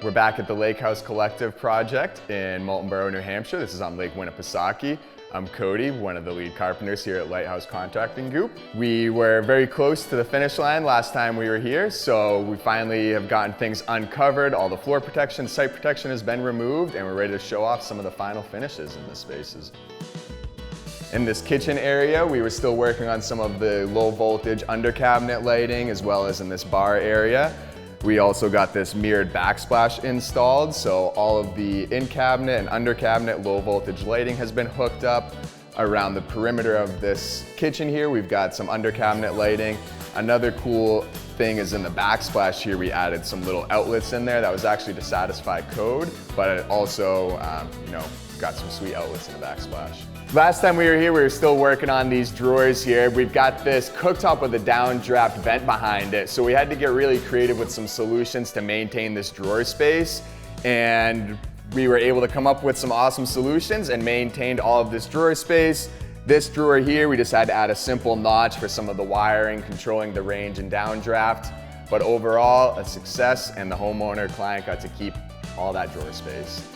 We're back at the Lakehouse Collective project in Moultonborough, New Hampshire. This is on Lake Winnipesaukee. I'm Cody, one of the lead carpenters here at Lighthouse Contracting Group. We were very close to the finish line last time we were here, so we finally have gotten things uncovered. All the floor protection, site protection has been removed, and we're ready to show off some of the final finishes in the spaces. In this kitchen area, we were still working on some of the low voltage under cabinet lighting, as well as in this bar area. We also got this mirrored backsplash installed, so all of the in-cabinet and under-cabinet low voltage lighting has been hooked up. Around the perimeter of this kitchen here, we've got some under-cabinet lighting. Another cool thing is in the backsplash here, we added some little outlets in there. That was actually to satisfy code, but it also got some sweet outlets in the backsplash. Last time we were here, we were still working on these drawers here. We've got this cooktop with a downdraft vent behind it, so we had to get really creative with some solutions to maintain this drawer space, and we were able to come up with some awesome solutions and maintained all of this drawer space. This drawer here, we just had to add a simple notch for some of the wiring, controlling the range and downdraft, but overall, a success, and the homeowner client got to keep all that drawer space.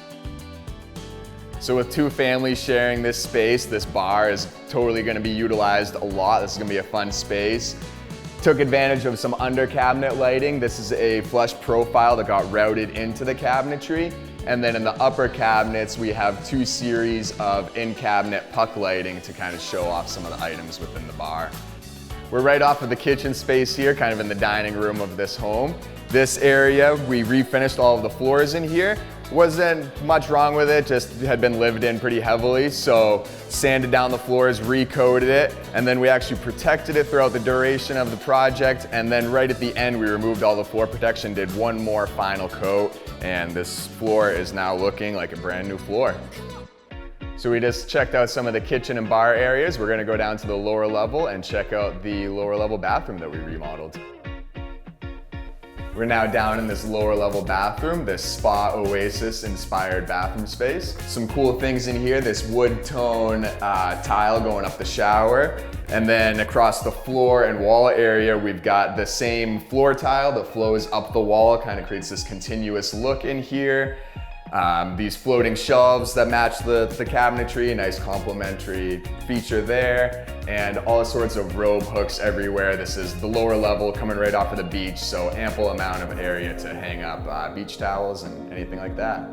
So with two families sharing this space, this bar is totally going to be utilized a lot. This is going to be a fun space. Took advantage of some under cabinet lighting. This is a flush profile that got routed into the cabinetry. And then in the upper cabinets, we have two series of in-cabinet puck lighting to kind of show off some of the items within the bar. We're right off of the kitchen space here, kind of in the dining room of this home. This area, we refinished all of the floors in here. Wasn't much wrong with it, just had been lived in pretty heavily, so sanded down the floors, recoated it, and then we actually protected it throughout the duration of the project, and then right at the end we removed all the floor protection, did one more final coat, and this floor is now looking like a brand new floor. So we just checked out some of the kitchen and bar areas. We're gonna go down to the lower level and check out the lower level bathroom that we remodeled. We're now down in this lower level bathroom, this spa oasis inspired bathroom space. Some cool things in here, this wood tone tile going up the shower. And then across the floor and wall area, we've got the same floor tile that flows up the wall, kind of creates this continuous look in here. These floating shelves that match the cabinetry, a nice complementary feature there, and all sorts of robe hooks everywhere. This is the lower level coming right off of the beach, so ample amount of area to hang up beach towels and anything like that.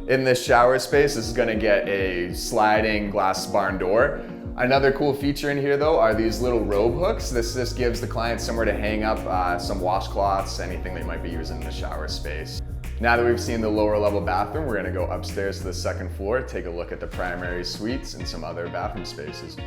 In this shower space, this is gonna get a sliding glass barn door. Another cool feature in here though are these little robe hooks. This just gives the client somewhere to hang up some washcloths, anything they might be using in the shower space. Now that we've seen the lower level bathroom, we're gonna go upstairs to the second floor, take a look at the primary suites and some other bathroom spaces.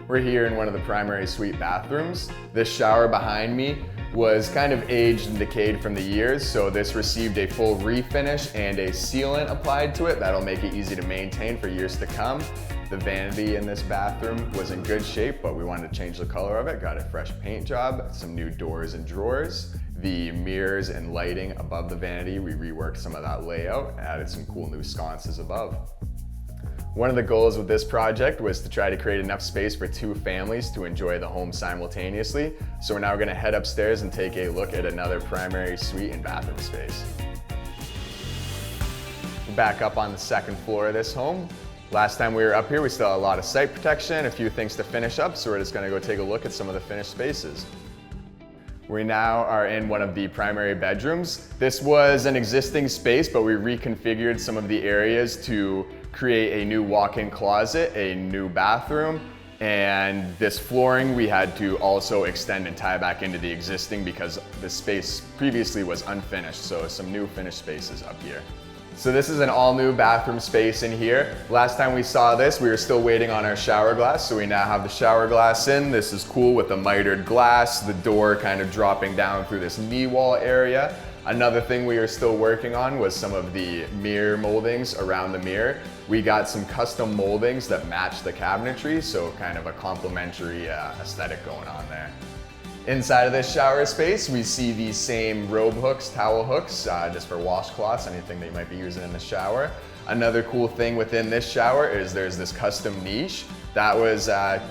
We're here in one of the primary suite bathrooms. This shower behind me was kind of aged and decayed from the years, so this received a full refinish and a sealant applied to it. That'll make it easy to maintain for years to come. The vanity in this bathroom was in good shape, but we wanted to change the color of it. Got a fresh paint job, some new doors and drawers. The mirrors and lighting above the vanity, we reworked some of that layout, added some cool new sconces above. One of the goals with this project was to try to create enough space for two families to enjoy the home simultaneously. So we're now gonna head upstairs and take a look at another primary suite and bathroom space. We're back up on the second floor of this home. Last time we were up here, we still had a lot of site protection, a few things to finish up, so we're just gonna go take a look at some of the finished spaces. We now are in one of the primary bedrooms. This was an existing space, but we reconfigured some of the areas to create a new walk-in closet, a new bathroom, and this flooring we had to also extend and tie back into the existing because the space previously was unfinished, so some new finished spaces up here. So this is an all-new bathroom space in here. Last time we saw this, we were still waiting on our shower glass, so we now have the shower glass in. This is cool with the mitered glass, the door kind of dropping down through this knee wall area. Another thing we are still working on was some of the mirror moldings around the mirror. We got some custom moldings that match the cabinetry, so kind of a complementary aesthetic going on there. Inside of this shower space, we see these same robe hooks, towel hooks, just for washcloths, anything that you might be using in the shower. Another cool thing within this shower is there's this custom niche That was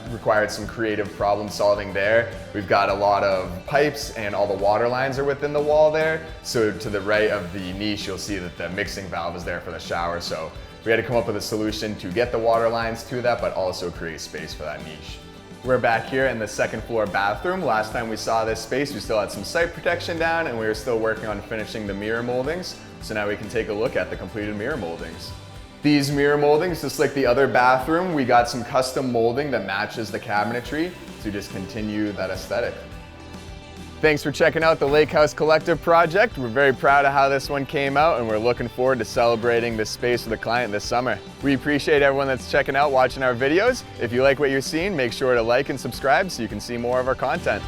required some creative problem solving there. We've got a lot of pipes and all the water lines are within the wall there. So to the right of the niche, you'll see that the mixing valve is there for the shower. So we had to come up with a solution to get the water lines to that, but also create space for that niche. We're back here in the second floor bathroom. Last time we saw this space, we still had some site protection down and we were still working on finishing the mirror moldings. So now we can take a look at the completed mirror moldings. These mirror moldings, just like the other bathroom, we got some custom molding that matches the cabinetry to just continue that aesthetic. Thanks for checking out the Lakehouse Collective project. We're very proud of how this one came out and we're looking forward to celebrating this space with a client this summer. We appreciate everyone that's checking out, watching our videos. If you like what you're seeing, make sure to like and subscribe so you can see more of our content.